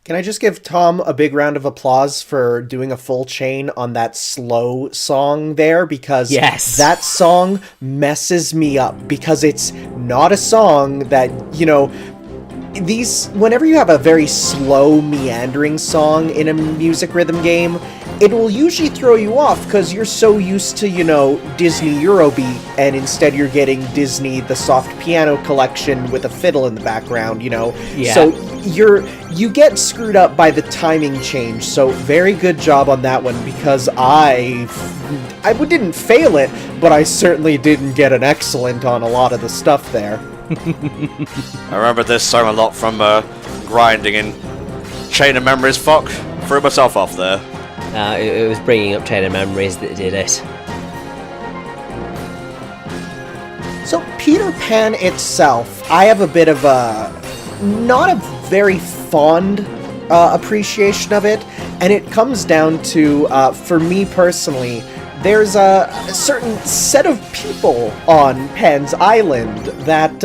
Can I just give Tom a big round of applause for doing a full chain on that slow song there? Because Yes. that song messes me up, because it's not a song that, whenever you have a very slow, meandering song in a music rhythm game, it will usually throw you off because you're so used to, Disney Eurobeat, and instead you're getting Disney the soft piano collection with a fiddle in the background, Yeah. So you get screwed up by the timing change. So very good job on that one, because I didn't fail it, but I certainly didn't get an excellent on a lot of the stuff there. I remember this song a lot from grinding in Chain of Memories. Fuck, threw myself off there. It was bringing up Chain of Memories that did it. So Peter Pan itself, I have a bit of not a very fond appreciation of it, and it comes down to, for me personally, there's a certain set of people on Pan's Island that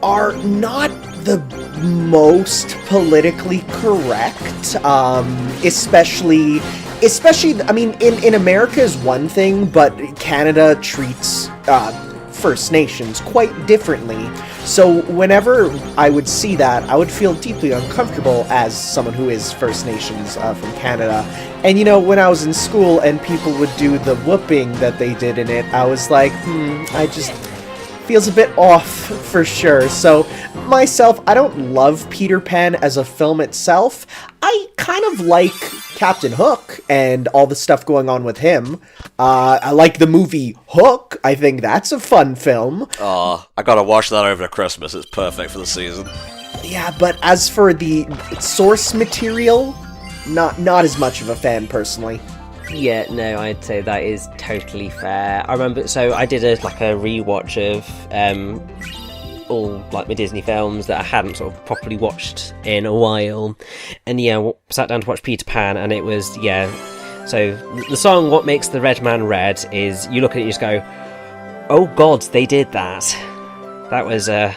are not the most politically correct, especially, I mean, in America is one thing, but Canada treats First Nations quite differently. So whenever I would see that, I would feel deeply uncomfortable as someone who is First Nations from Canada. And when I was in school and people would do the whooping that they did in it, I was like, I just feels a bit off for sure. So myself, I don't love Peter Pan as a film itself. I kind of like Captain Hook and all the stuff going on with him. I like the movie Hook. I think that's a fun film. Oh, I gotta watch that over Christmas. It's perfect for the season. Yeah, but as for the source material, not as much of a fan personally. Yeah, no, I'd say that is totally fair. I remember, so I did a rewatch of all my Disney films that I hadn't sort of properly watched in a while, and sat down to watch Peter Pan, and it was so the song "What Makes the Red Man Red" is, you look at it and you just go, oh god, they did that. That was a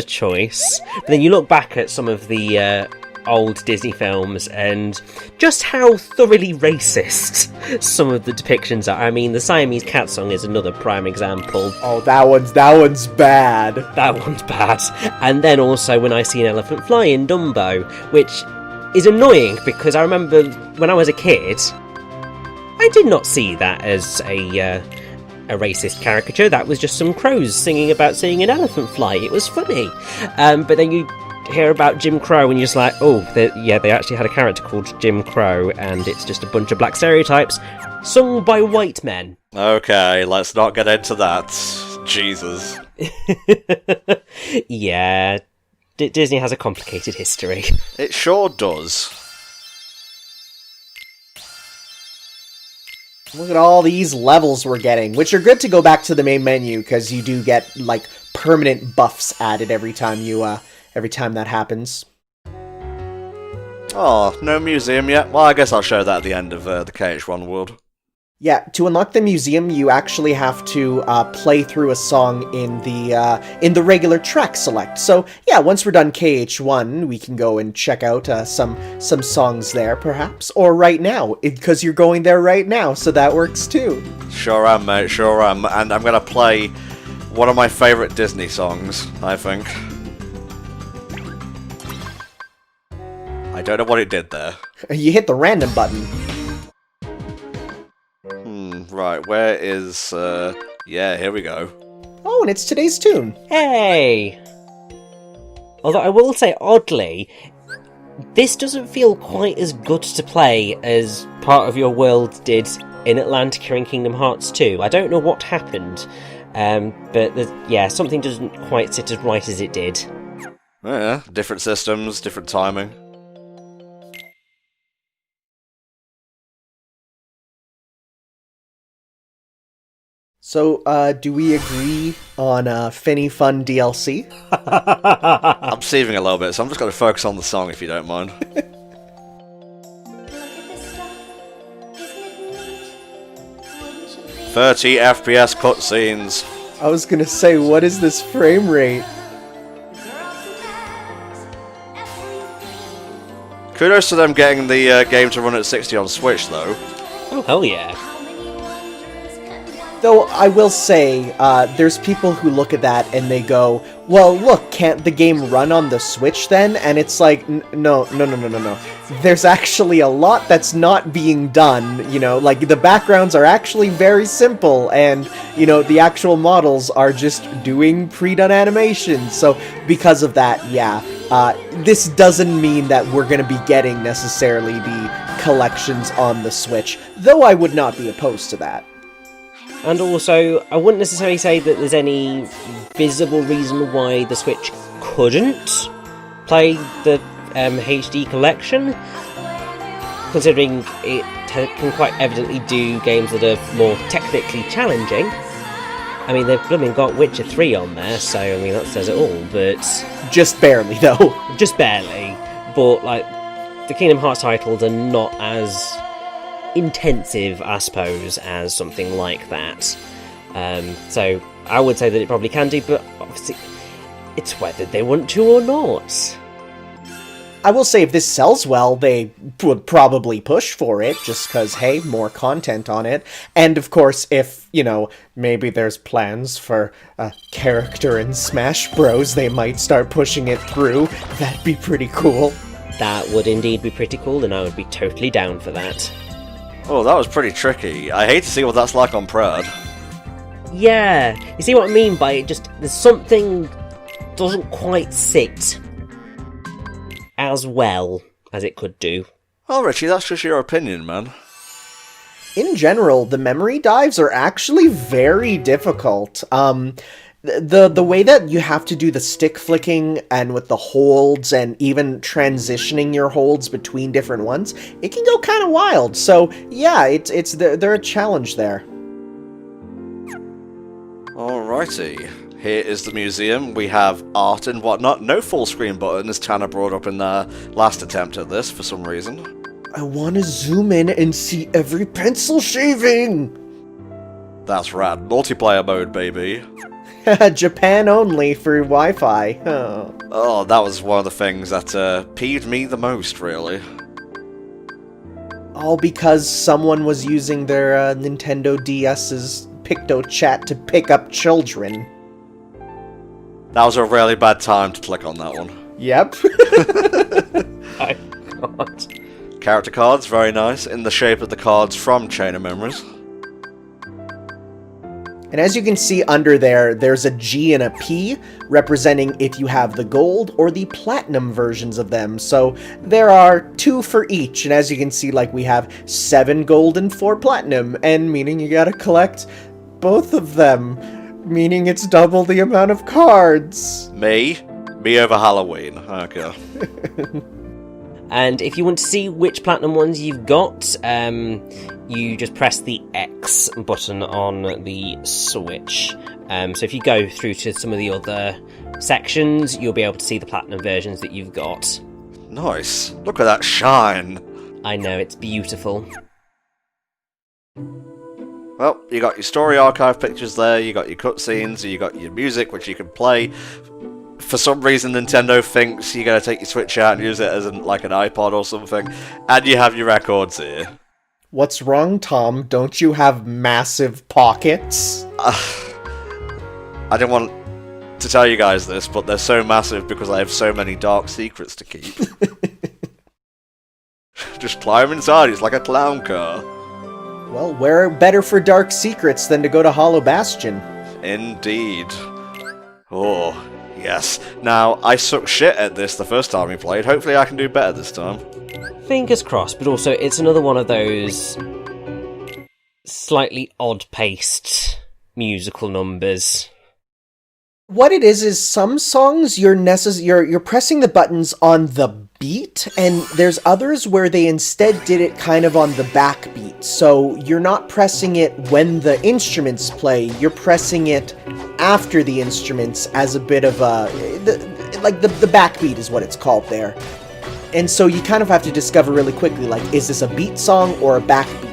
choice. But then you look back at some of the old Disney films and just how thoroughly racist some of the depictions are. I mean, the Siamese cat song is another prime example. Oh, that one's bad. That one's bad. And then also when I see an elephant fly in Dumbo, which is annoying because I remember when I was a kid, I did not see that as a racist caricature. That was just some crows singing about seeing an elephant fly. It was funny. But then you hear about Jim Crow and you're just like, oh, they actually had a character called Jim Crow, and it's just a bunch of black stereotypes sung by white men. Okay, let's not get into that. Jesus. Yeah, Disney has a complicated history. It sure does. Look at all these levels we're getting, which are good to go back to the main menu, because you do get permanent buffs added every time that happens. Oh, no museum yet? Well, I guess I'll show that at the end of the KH1 world. Yeah, to unlock the museum, you actually have to play through a song in the regular track select. So yeah, once we're done KH1, we can go and check out some songs there, perhaps, or right now, because you're going there right now, so that works too. Sure am, mate. Sure am, and I'm gonna play one of my favourite Disney songs, I think. I don't know what it did there. You hit the random button. Right, where is... yeah, here we go. Oh, and it's today's tune. Hey! Although I will say, oddly, this doesn't feel quite as good to play as Part of Your World did in Atlantica and Kingdom Hearts 2. I don't know what happened, but something doesn't quite sit as right as it did. Yeah, different systems, different timing. So, do we agree on Finny Fun DLC? I'm seething a little bit, so I'm just going to focus on the song if you don't mind. 30 FPS cutscenes. I was gonna say, what is this frame rate? Kudos to them getting the game to run at 60 on Switch, though. Oh, hell yeah. Though I will say, there's people who look at that and they go, well, look, can't the game run on the Switch then? And it's like, no. There's actually a lot that's not being done, you know, like the backgrounds are actually very simple and, you know, the actual models are just doing pre-done animations. So because of that, yeah, this doesn't mean that we're going to be getting necessarily the collections on the Switch, though I would not be opposed to that. And also, I wouldn't necessarily say that there's any visible reason why the Switch couldn't play the HD collection, considering it can quite evidently do games that are more technically challenging. I mean, they've blooming got Witcher 3 on there, so, I mean, that says it all, but... Just barely, though. Just barely. But, like, the Kingdom Hearts titles are not as intensive, I suppose, as something like that. So I would say that it probably can do, but obviously it's whether they want to or not. I will say if this sells well, they would probably push for it, just because, hey, more content on it. And of course, if, you know, maybe there's plans for a character in Smash Bros, they might start pushing it through. That'd be pretty cool. That would indeed be pretty cool, and I would be totally down for that. Oh, that was pretty tricky. I hate to see what that's like on Prad. Yeah, you see what I mean by it? Just, there's something doesn't quite sit as well as it could do. Oh, Richie, that's just your opinion, man. In general, the memory dives are actually very difficult. The way that you have to do the stick flicking and with the holds and even transitioning your holds between different ones, it can go kind of wild. So yeah, they're a challenge there. Alrighty. Here is the museum. We have art and whatnot. No full screen button, as Tanner brought up in their last attempt at this for some reason. I want to zoom in and see every pencil shaving! That's rad. Multiplayer mode, baby. Japan only for Wi-Fi. Oh, that was one of the things that peeved me the most, really. All because someone was using their Nintendo DS's PictoChat to pick up children. That was a really bad time to click on that one. Yep. My God. Character cards, very nice, in the shape of the cards from Chain of Memories. And as you can see under there, there's a G and a P, representing if you have the gold or the platinum versions of them. So there are 2 for each, and as you can see, like, we have 7 gold and 4 platinum, and meaning you gotta collect both of them, meaning it's double the amount of cards. Me over Halloween. Okay. And if you want to see which platinum ones you've got, you just press the X button on the Switch. So if you go through to some of the other sections, you'll be able to see the platinum versions that you've got. Nice. Look at that shine. I know, it's beautiful. Well, you got your story archive pictures there, you got your cutscenes, you got your music, which you can play. For some reason, Nintendo thinks you're going to take your Switch out and use it as like an iPod or something, and you have your records here. What's wrong, Tom? Don't you have massive pockets? I didn't want to tell you guys this, but they're so massive because I have so many dark secrets to keep. Just climb inside, it's like a clown car. Well, where better for dark secrets than to go to Hollow Bastion? Indeed. Oh, yes. Now, I suck shit at this the first time we played. Hopefully I can do better this time. Fingers crossed, but also it's another one of those slightly odd-paced musical numbers. What it is some songs you're pressing the buttons on the beat, and there's others where they instead did it kind of on the backbeat. So you're not pressing it when the instruments play, you're pressing it after the instruments as a bit of a... the backbeat is what it's called there. And so you kind of have to discover really quickly, like, is this a beat song or a backbeat?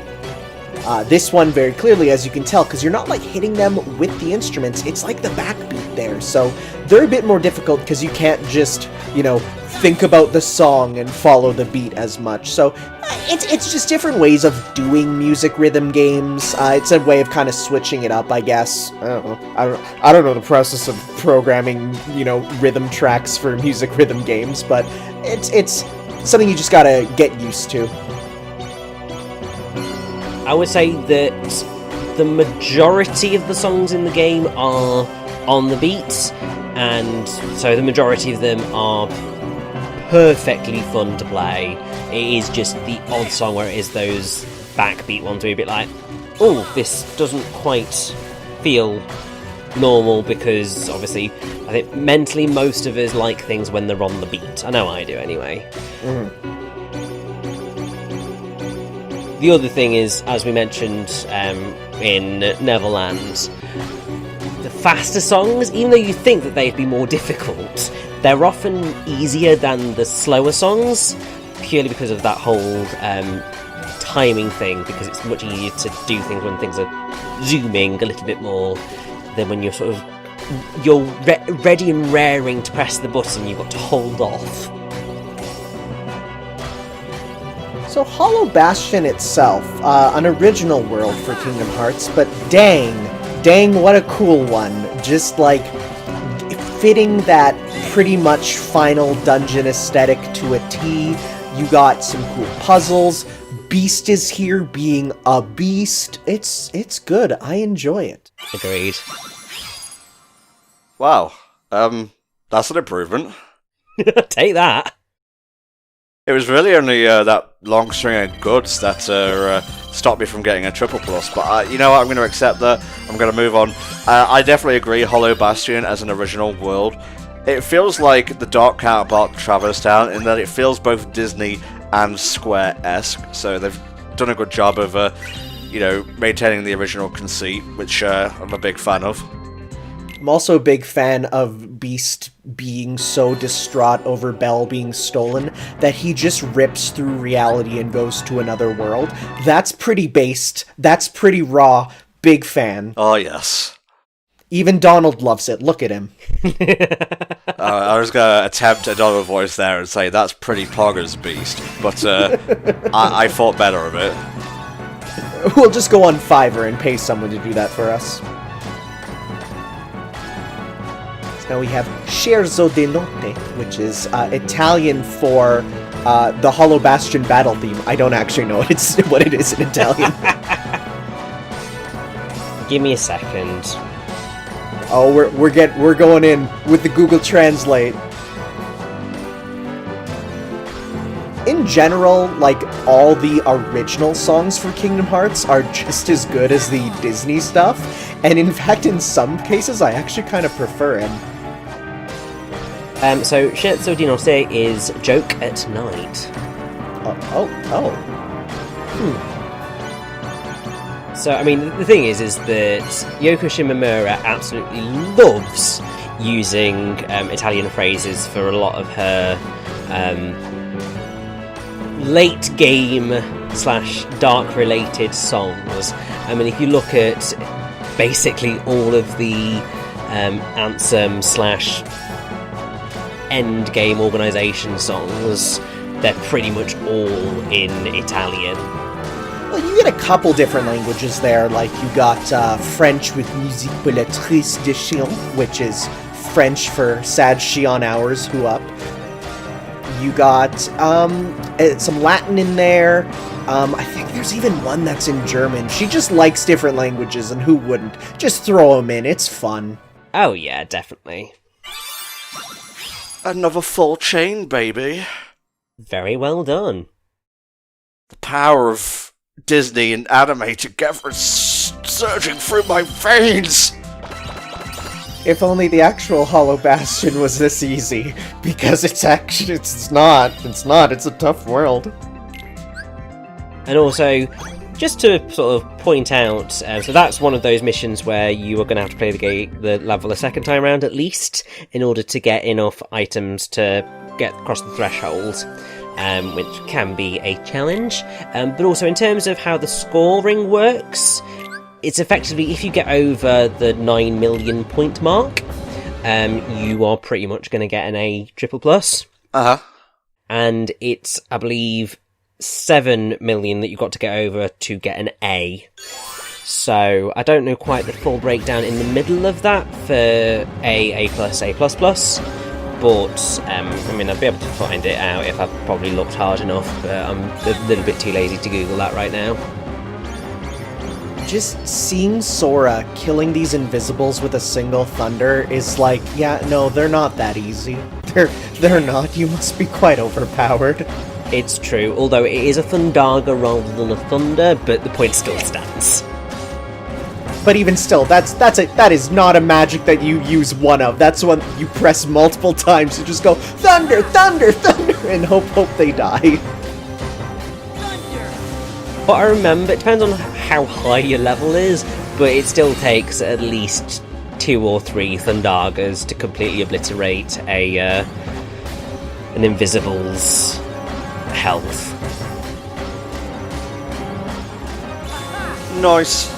This one very clearly, as you can tell, because you're not like hitting them with the instruments, it's like the backbeat there. So they're a bit more difficult because you can't just, think about the song and follow the beat as much. So it's just different ways of doing music rhythm games. It's a way of kind of switching it up, I guess. I don't know. I don't know the process of programming, rhythm tracks for music rhythm games, but it's something you just gotta get used to. I would say that the majority of the songs in the game are on the beat, and so the majority of them are perfectly fun to play. It is just the odd song where it is those backbeat ones where you're a bit like, oh, this doesn't quite feel normal, because obviously I think mentally most of us like things when they're on the beat. I know I do anyway. The other thing is, as we mentioned in Neverland, the faster songs, even though you think that they'd be more difficult, they're often easier than the slower songs, purely because of that whole timing thing, because it's much easier to do things when things are zooming a little bit more than when you're ready and raring to press the button, you've got to hold off. So Hollow Bastion itself, an original world for Kingdom Hearts, but dang, what a cool one. Just like fitting that pretty much final dungeon aesthetic to a T. You got some cool puzzles. Beast is here being a beast. It's good. I enjoy it. Agreed. Wow. That's an improvement. Take that. It was really only that long string of goods that stopped me from getting a triple plus, but you know what, I'm going to accept that. I'm going to move on. I definitely agree, Hollow Bastion as an original world. It feels like the dark counterpart to Traverse Town in that it feels both Disney and Square-esque, so they've done a good job of maintaining the original conceit, which I'm a big fan of. I'm also a big fan of Beast being so distraught over Belle being stolen that he just rips through reality and goes to another world. That's pretty based. That's pretty raw. Big fan. Oh, yes. Even Donald loves it. Look at him. I was going to attempt a Donald voice there and say, that's pretty poggers, Beast. But I thought better of it. We'll just go on Fiverr and pay someone to do that for us. Now we have Scherzo di Notte, which is Italian for the Hollow Bastion battle theme. I don't actually know what it is in Italian. Give me a second. Oh, we're going in with the Google Translate. In general, like, all the original songs for Kingdom Hearts are just as good as the Disney stuff, and in fact, in some cases, I actually kind of prefer it. So Scherzo di Notte is Joke at Night. Oh. So, I mean, the thing is that Yoko Shimomura absolutely loves using Italian phrases for a lot of her late game / dark related songs. I mean, if you look at basically all of the Ansem / end game organization songs, they're pretty much all in Italian. Well, you get a couple different languages there, like you got French with Musique pour le triste de Chien, which is French for sad Shion hours, who up. You got some Latin in there. I think there's even one that's in German. She just likes different languages, and who wouldn't? Just throw them in, it's fun. Oh yeah, definitely. Another full chain, baby. Very well done. The power of Disney and anime together is surging through my veins. If only the actual Hollow Bastion was this easy, because it's not. It's a tough world. And also, just to sort of point out, so that's one of those missions where you are going to have to play the level a second time around at least, in order to get enough items to get across the threshold, which can be a challenge. But also in terms of how the scoring works, it's effectively, if you get over the 9 million point mark, you are pretty much going to get an A++. Uh-huh. And it's, I believe, 7 million that you've got to get over to get an A. So I don't know quite the full breakdown in the middle of that for A+, A++. But, I mean, I'd be able to find it out if I probably looked hard enough, but I'm a little bit too lazy to Google that right now. Just seeing Sora killing these invisibles with a single thunder is like, yeah, no, they're not that easy. They're not. You must be quite overpowered. It's true, although it is a Thundaga rather than a Thunder, but the point still stands. But even still, that is not a magic that you use one of. That's one you press multiple times. You just go thunder, thunder, thunder, and hope they die. But I remember, it depends on how high your level is, but it still takes at least 2 or 3 Thundagas to completely obliterate an Invisible's health. Nice.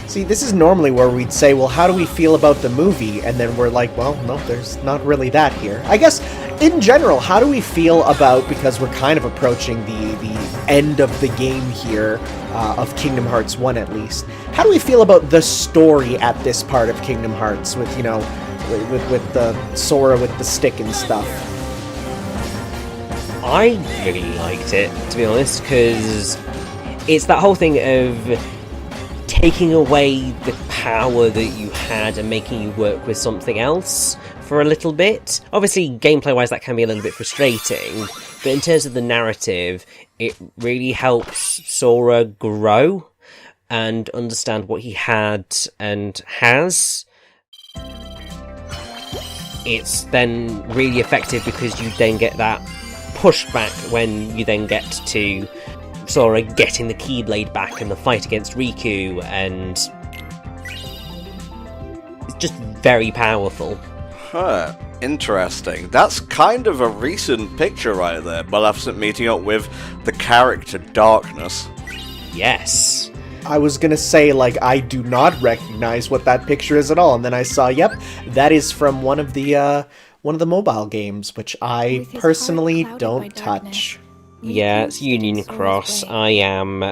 See, this is normally where we'd say, well, how do we feel about the movie? And then we're like, well, no, there's not really that here. I guess, in general, how do we feel about, because we're kind of approaching the end of the game here, of Kingdom Hearts 1 at least, how do we feel about the story at this part of Kingdom Hearts with, you know, with the Sora with the stick and stuff? I really liked it, to be honest, because it's that whole thing of taking away the power that you had and making you work with something else for a little bit. Obviously, gameplay-wise, that can be a little bit frustrating, but in terms of the narrative, it really helps Sora grow and understand what he had and has. It's then really effective because you then get that pushback when you then get to Sora getting the Keyblade back and the fight against Riku, and it's just very powerful. Huh, interesting. That's kind of a recent picture right there, Maleficent meeting up with the character Darkness. Yes. I was gonna say, like, I do not recognize what that picture is at all, and then I saw, yep, that is from one of the mobile games, which I personally don't touch. Yeah, it's Union Cross. I am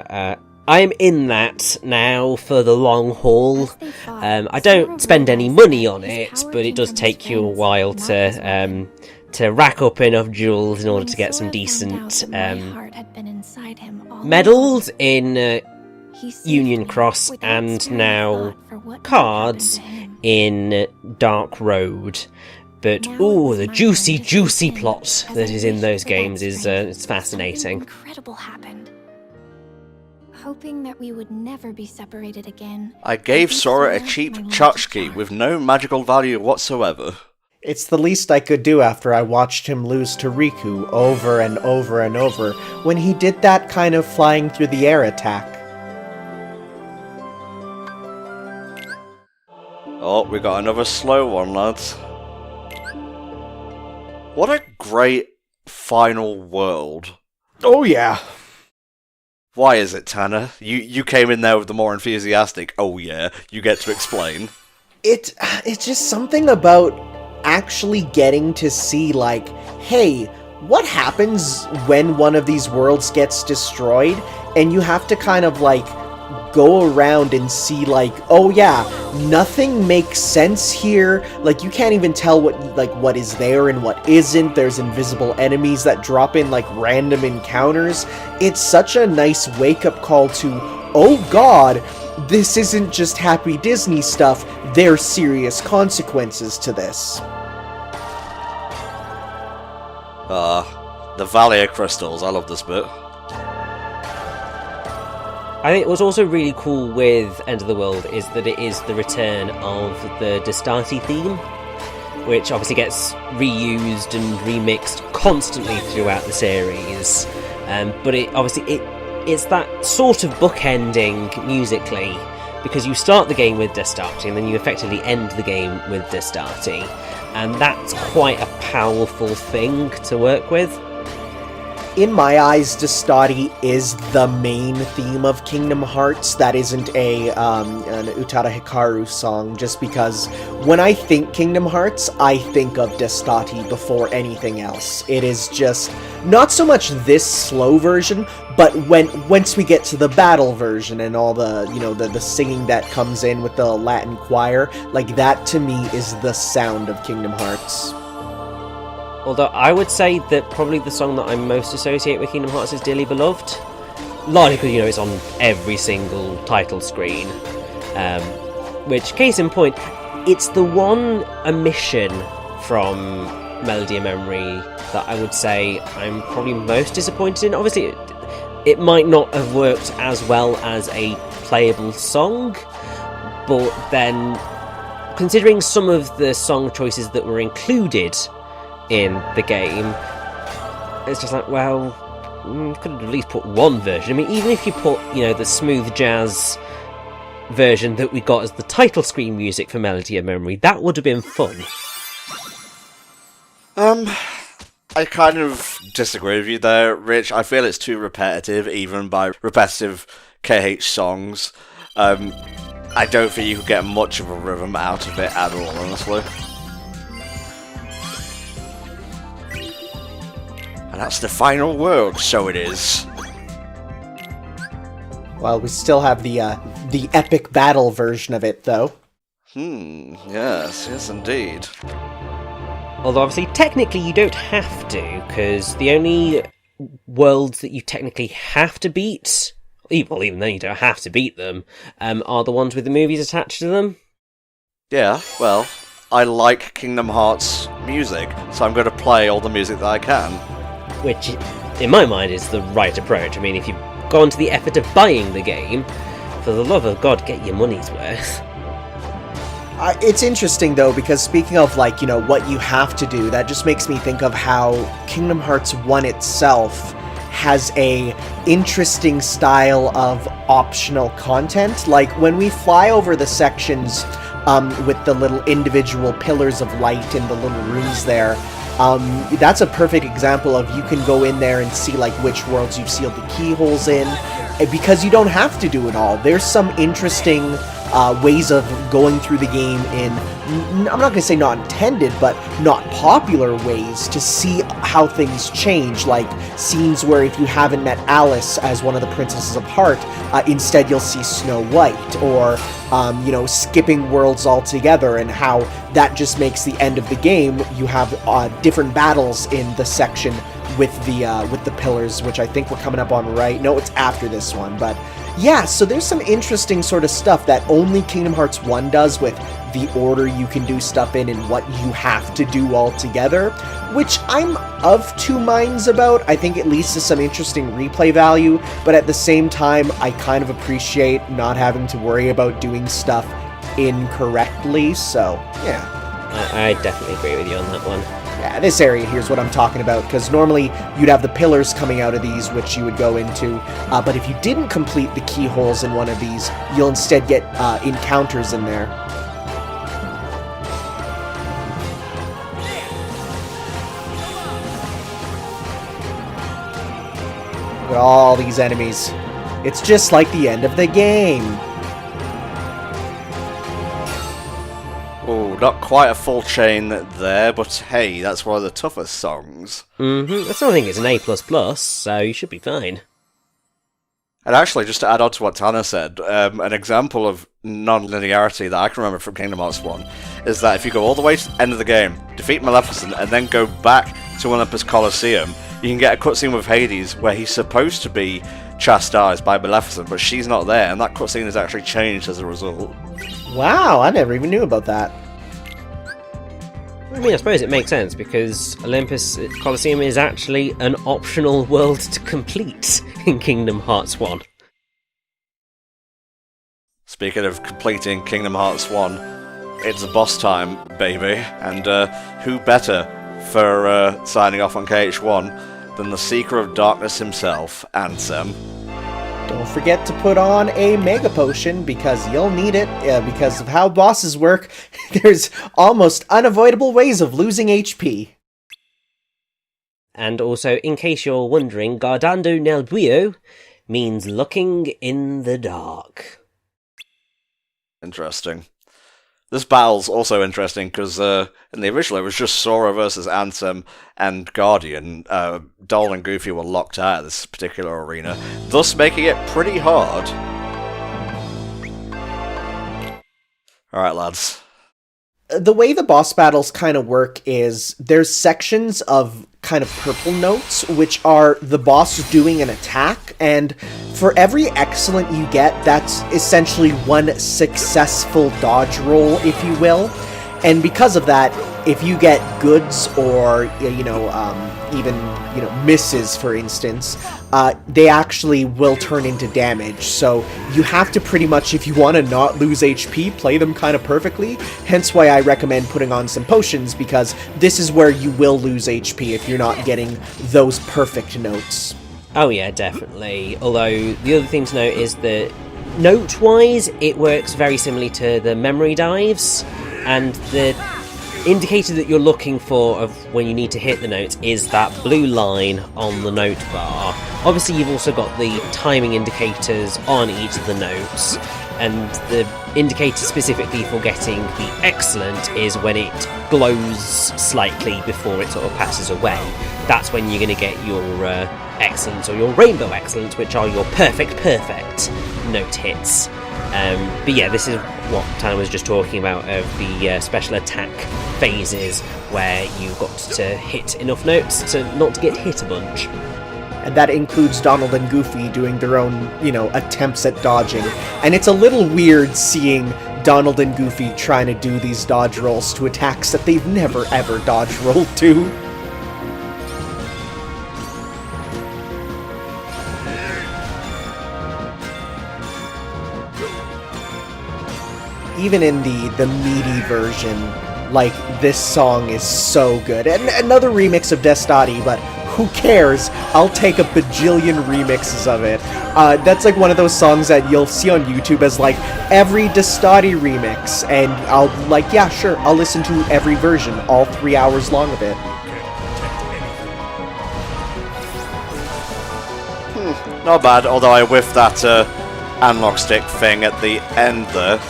in that now for the long haul. I don't spend any money on it, but it does take you a while to rack up enough jewels in order to get some decent medals in Union Cross, and now cards in Dark Road. But, ooh, the juicy plot that is in those games is it's fascinating. Incredible happened. Hoping that we would never be separated again. I gave Sora a cheap tchotchke with no magical value whatsoever. It's the least I could do after I watched him lose to Riku over and over and over when he did that kind of flying through the air attack. Oh, we got another slow one, lads. What a great final world. Oh yeah. Why is it, Tanner? You came in there with the more enthusiastic, oh yeah, you get to explain. It's just something about actually getting to see, like, hey, what happens when one of these worlds gets destroyed? And you have to kind of, like, go around and see, like, oh yeah, nothing makes sense here. Like, you can't even tell what is there and what isn't. There's invisible enemies that drop in, like, random encounters. It's such a nice wake-up call to, oh god, this isn't just happy Disney stuff. There's serious consequences to this. The Valley of Crystals. I love this bit. I think what's also really cool with End of the World is that it is the return of the Destati theme, which obviously gets reused and remixed constantly throughout the series. But it's that sort of bookending musically, because you start the game with Destati and then you effectively end the game with Destati, and that's quite a powerful thing to work with. in my eyes, Destati is the main theme of Kingdom Hearts. That isn't an Utada Hikaru song, just because when I think Kingdom Hearts, I think of Destati before anything else. It is just not so much this slow version, but once we get to the battle version and all the, the singing that comes in with the Latin choir, like that to me is the sound of Kingdom Hearts. Although I would say that probably the song that I most associate with Kingdom Hearts is Dearly Beloved. Largely because, it's on every single title screen. Which, case in point, it's the one omission from Melody of Memory that I would say I'm probably most disappointed in. Obviously, it might not have worked as well as a playable song, but then, considering some of the song choices that were included in the game, it's just like, well, could have at least put one version. I mean, even if you put, the smooth jazz version that we got as the title screen music for Melody of Memory, that would have been fun. I kind of disagree with you there, Rich. I feel it's too repetitive, even by repetitive KH songs. I don't think you could get much of a rhythm out of it at all, honestly. And that's the final word, so it is. Well, we still have the epic battle version of it, though. Yes, indeed. Although, obviously, technically you don't have to, because the only worlds that you technically have to beat, well, even though you don't have to beat them, are the ones with the movies attached to them. Yeah, well, I like Kingdom Hearts music, so I'm going to play all the music that I can. Which, in my mind, is the right approach. I mean, if you've gone to the effort of buying the game, for the love of God, get your money's worth. It's interesting, though, because speaking of, what you have to do, that just makes me think of how Kingdom Hearts 1 itself has a interesting style of optional content. Like, when we fly over the sections with the little individual pillars of light in the little rooms there, that's a perfect example of you can go in there and see which worlds you've sealed the keyholes in, because you don't have to do it all. There's some interesting ways of going through the game in, I'm not going to say not intended, but not popular ways to see how things change, like scenes where if you haven't met Alice as one of the Princesses of Heart, instead you'll see Snow White, or skipping worlds altogether, and how that just makes the end of the game. You have different battles in the section with the pillars, which I think we're coming up on right. No, it's after this one, but yeah, so there's some interesting sort of stuff that only Kingdom Hearts 1 does, with the order you can do stuff in and what you have to do all together, which I'm of two minds about. I think it leads to some interesting replay value, but at the same time, I kind of appreciate not having to worry about doing stuff incorrectly, so yeah. I definitely agree with you on that one. Yeah, this area here's what I'm talking about, because normally you'd have the pillars coming out of these, which you would go into, but if you didn't complete the keyholes in one of these, you'll instead get encounters in there. Look at all these enemies. It's just like the end of the game. Oh, not quite a full chain there, but hey, that's one of the toughest songs. I still think it's an A++, so you should be fine. And actually, just to add on to what Tanner said, an example of non-linearity that I can remember from Kingdom Hearts 1 is that if you go all the way to the end of the game, defeat Maleficent, and then go back to Olympus Coliseum, you can get a cutscene with Hades where he's supposed to be chastised by Maleficent, but she's not there, and that cutscene is actually changed as a result. Wow, I never even knew about that. I mean, I suppose it makes sense, because Olympus Coliseum is actually an optional world to complete in Kingdom Hearts 1. Speaking of completing Kingdom Hearts 1, it's boss time, baby, and who better for signing off on KH1 than the Seeker of Darkness himself, Ansem. Don't forget to put on a Mega Potion, because you'll need it, because of how bosses work. There's almost unavoidable ways of losing HP. And also, in case you're wondering, guardando nel buio means looking in the dark. Interesting. This battle's also interesting because in the original it was just Sora versus Ansem and Guardian. Donald and Goofy were locked out of this particular arena, thus making it pretty hard. Alright, lads. The way the boss battles kind of work is there's sections of kind of purple notes, which are the boss doing an attack, and for every excellent you get, that's essentially one successful dodge roll, if you will. And because of that, if you get goods or, even, misses, for instance, they actually will turn into damage. So you have to pretty much, if you want to not lose HP, play them kind of perfectly. Hence why I recommend putting on some potions, because this is where you will lose HP if you're not getting those perfect notes. Oh yeah, definitely. Although, the other thing to note is that note-wise, it works very similarly to the memory dives, and the indicator that you're looking for of when you need to hit the notes is that blue line on the note bar. Obviously, you've also got the timing indicators on each of the notes, and the indicator specifically for getting the excellent is when it glows slightly before it sort of passes away. That's when you're going to get your excellence or your rainbow excellence, which are your perfect note hits. But yeah, this is what Tanner was just talking about, of the special attack phases where you've got to hit enough notes to not to get hit a bunch. And that includes Donald and Goofy doing their own, attempts at dodging. And it's a little weird seeing Donald and Goofy trying to do these dodge rolls to attacks that they've never ever dodge rolled to. Even in the meaty version, like, this song is so good. And another remix of Destati, but who cares? I'll take a bajillion remixes of it. That's like one of those songs that you'll see on YouTube as like every Destati remix, and I'll like, yeah, sure, I'll listen to every version, all 3 hours long of it. Not bad, although I whiffed that analog stick thing at the end there.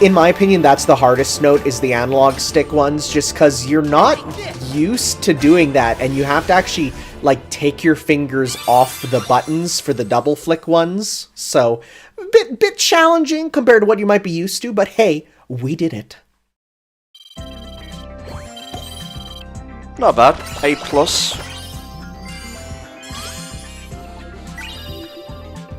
In my opinion, that's the hardest note, is the analog stick ones, just because you're not used to doing that, and you have to actually, like, take your fingers off the buttons for the double flick ones. So, bit challenging compared to what you might be used to, but hey, we did it. Not bad. A+.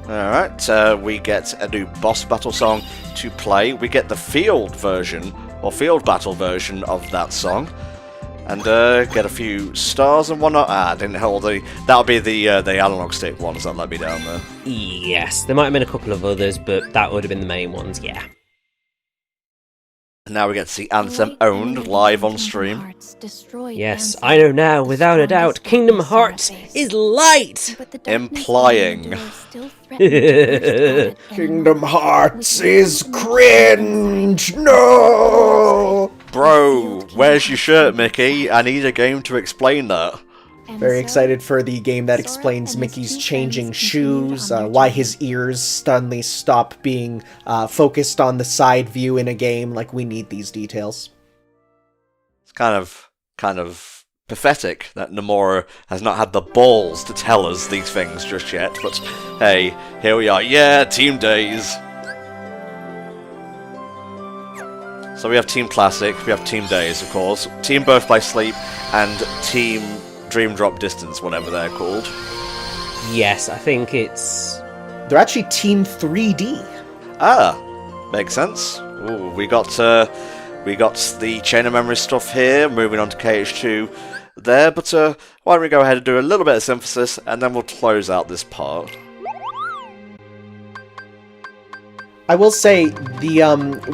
Alright, we get a new boss battle song to play. We get the field version, or field battle version of that song. And get a few stars and whatnot. I didn't hold the... That'll be the analog stick ones that let me down there. Yes, there might have been a couple of others, but that would have been the main ones, yeah. Now we get to see Ansem owned live on stream. Yes, I know now, without a doubt, Kingdom Hearts is light! Implying. Kingdom Hearts is cringe! No! Bro, where's your shirt, Mickey? I need a game to explain that. Very excited for the game that explains Mickey's changing shoes, why his ears suddenly stop being focused on the side view in a game. Like, we need these details. It's kind of pathetic that Nomura has not had the balls to tell us these things just yet, but hey, here we are. Yeah, Team Days! So we have Team Classic, we have Team Days, of course, Team Birth by Sleep, and Team Dream Drop Distance, whatever they're called. Yes, I think it's... They're actually Team 3D. Ah, makes sense. Ooh, we got the Chain of Memory stuff here, moving on to KH2 there, but why don't we go ahead and do a little bit of synthesis, and then we'll close out this part. I will say the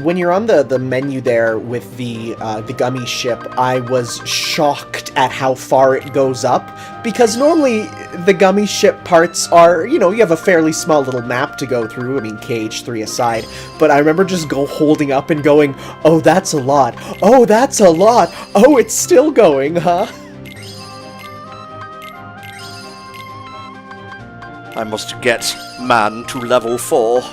when you're on the menu there with the gummy ship, I was shocked at how far it goes up, because normally the gummy ship parts are, you have a fairly small little map to go through. I mean, KH3 aside, but I remember just holding up and going, "Oh, that's a lot. Oh, that's a lot. Oh, it's still going, huh?" I must get man to level 4.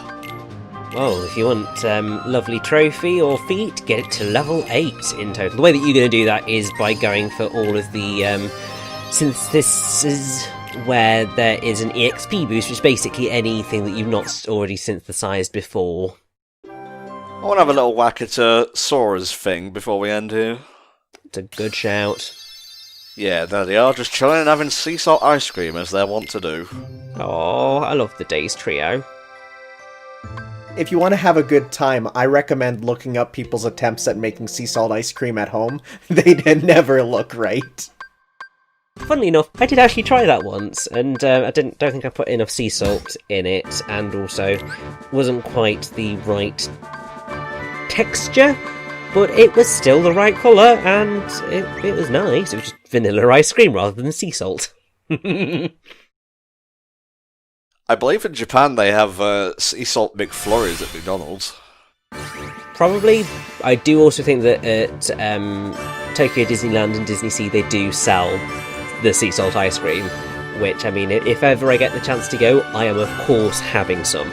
Well, if you want lovely trophy or feat, get it to level 8 in total. The way that you're going to do that is by going for all of the synthesis where there is an EXP boost, which is basically anything that you've not already synthesized before. I want to have a little whack at Sora's thing before we end here. It's a good shout. Yeah, there they are, just chilling and having sea salt ice cream as they want to do. Oh, I love the Days Trio. If you want to have a good time, I recommend looking up people's attempts at making sea salt ice cream at home. They never look right. Funnily enough, I did actually try that once, and I don't think I put enough sea salt in it, and also wasn't quite the right texture, but it was still the right colour, and it was nice. It was just vanilla ice cream rather than sea salt. I believe in Japan they have sea salt McFlurries at McDonald's. Probably. I do also think that at Tokyo Disneyland and Disney Sea they do sell the sea salt ice cream, which, I mean, if ever I get the chance to go, I am of course having some.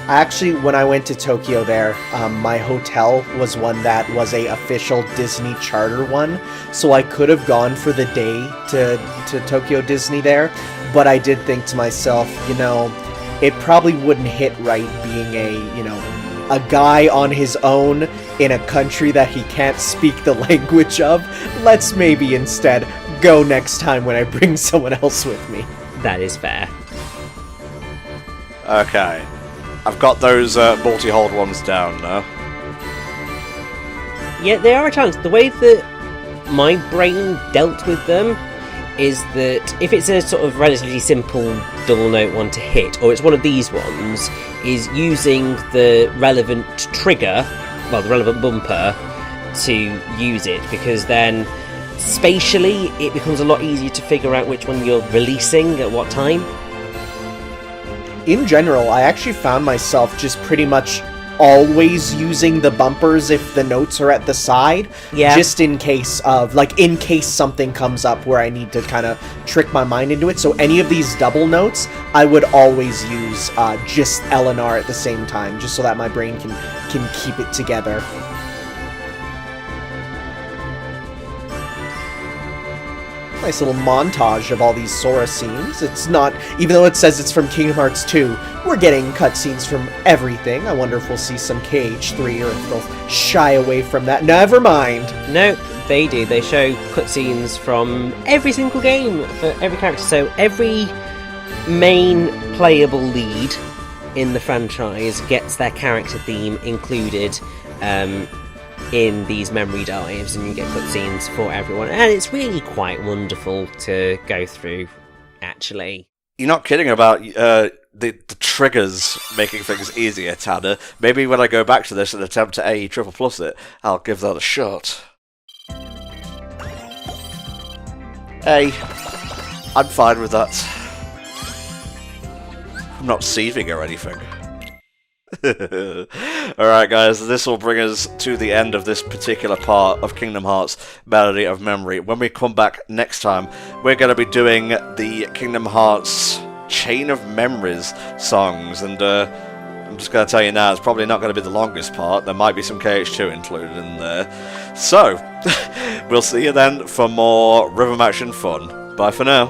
Actually, when I went to Tokyo there, my hotel was one that was a official Disney charter one, so I could have gone for the day to Tokyo Disney there, but I did think to myself, it probably wouldn't hit right being a guy on his own in a country that he can't speak the language of. Let's maybe instead go next time when I bring someone else with me. That is fair. Okay. I've got those multi-hold ones down now. Yeah, they are a challenge. The way that my brain dealt with them is that if it's a sort of relatively simple double note one to hit, or it's one of these ones, is using the relevant trigger, well, the relevant bumper, to use it, because then spatially it becomes a lot easier to figure out which one you're releasing at what time. In general, I actually found myself just pretty much always using the bumpers if the notes are at the side, just in case something comes up where I need to kind of trick my mind into it. So any of these double notes, I would always use just L and R at the same time, just so that my brain can keep it together. Nice little montage of all these Sora scenes. It's not, even though it says it's from Kingdom Hearts 2, we're getting cutscenes from everything. I wonder if we'll see some KH3 or if they'll shy away from that. Never mind. Nope, they do. They show cutscenes from every single game for every character. So every main playable lead in the franchise gets their character theme included in these memory dives, and you get cutscenes for everyone, and it's really quite wonderful to go through, actually. You're not kidding about the triggers making things easier, Tanner. Maybe when I go back to this and attempt to AE triple plus it, I'll give that a shot. Hey, I'm fine with that. I'm not seething or anything. Alright guys, this will bring us to the end of this particular part of Kingdom Hearts Melody of Memory. When we come back next time, we're going to be doing the Kingdom Hearts Chain of Memories songs, and I'm just going to tell you now, it's probably not going to be the longest part. There might be some KH2 included in there. So, we'll see you then for more rhythm action fun. Bye for now.